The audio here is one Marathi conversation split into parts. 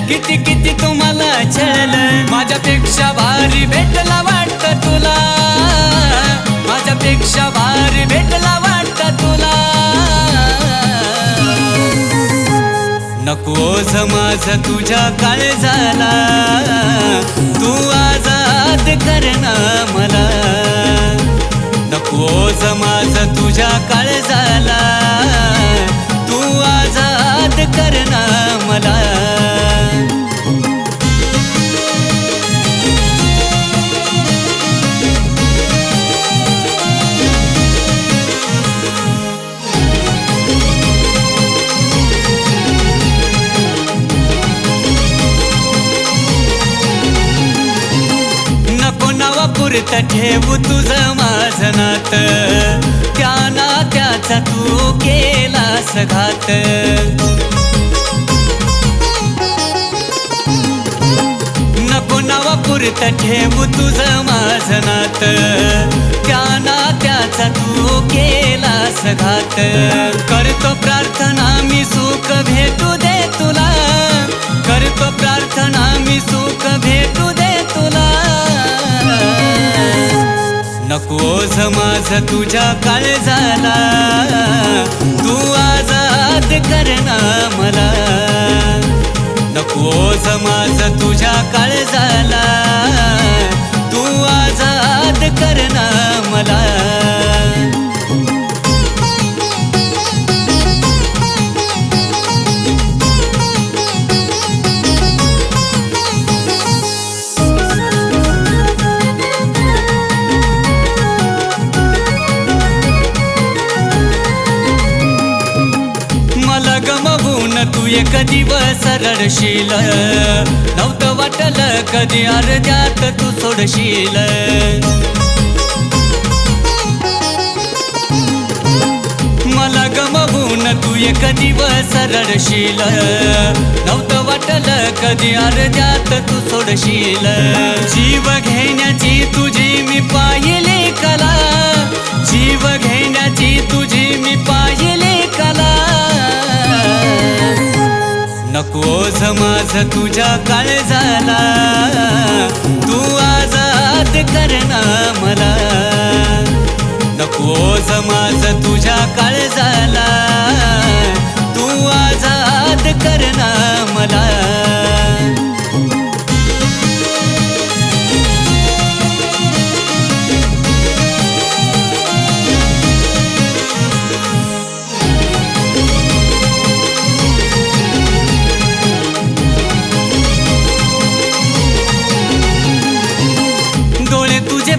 किती किती तुम्हाला छळलं, माझ्यापेक्षा भारी भेटला वाटतं तुला, माझ्यापेक्षा भारी भेटला वाटतं तुला. नको माझ तुझ्या काळजाला, तू आजाद कर ना मला. नको माझ तुझ्या काळजाला, तू आजाद कर ना मला. नको नावापुरतं ठेवू तुझं माझं नातं, त्या नात्याचा तू केलास घात. नको नावापुरतं ठेवू तुझं माझं नातं, त्या नात्याचा तू केलास घात. करतो प्रार्थना मी सुख भेटू दे तुला, करतो प्रार्थना मी सुख भेटू दे तुला. नको माझ तुझ्या काळजाला, तू आजाद कर ना मला. नको माझ तुझ्या काळजाला, तू आजाद कर ना मला. मला गमवून तू एक दिवस रडशील, नव्हतं वाटलं कधी अर्ध्यात तू सोडशील. मला गमवून तू एक दिवस रडशील, नव्हतं वाटलं कधी अर्ध्यात तू सोडशील. जीव घेण्याची तुझी मी पाहिली कला, जीव घेण्याची तुझी मी पाहिली कला. नको माझ तुझ्या काळजाला, तू आजाद कर ना मला. नको माझ तुझ्या काळजाला, तू आजाद कर ना मला.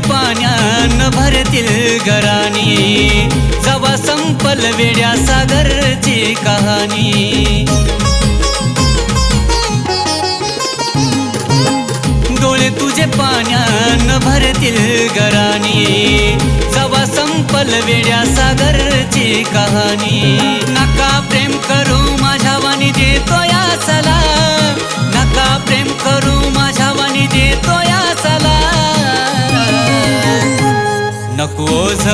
पाण्यान भरतील गरानी, जवा संपल वेड्या सागरची कहाणी. डोळे तुझे पाण्यान भरतील गरानी, जवा संपल वेड्या सागरची कहाणी. नका प्रेम करू माझ्या वाणी देतो या सला, नका प्रेम करू माझ्या वाणी देतो या सला. नको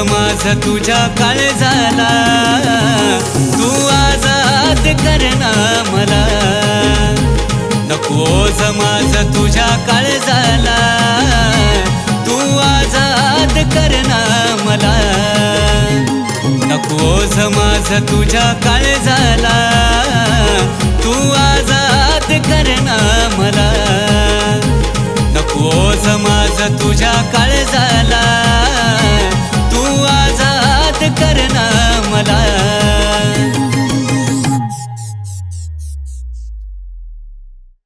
माझ तुझ्या काळजाला, तू आजाद कर ना मला. नको माझ तुझ्या काळजाला, तू आजाद कर ना मला. नको माझ तुझ्या काळजाला.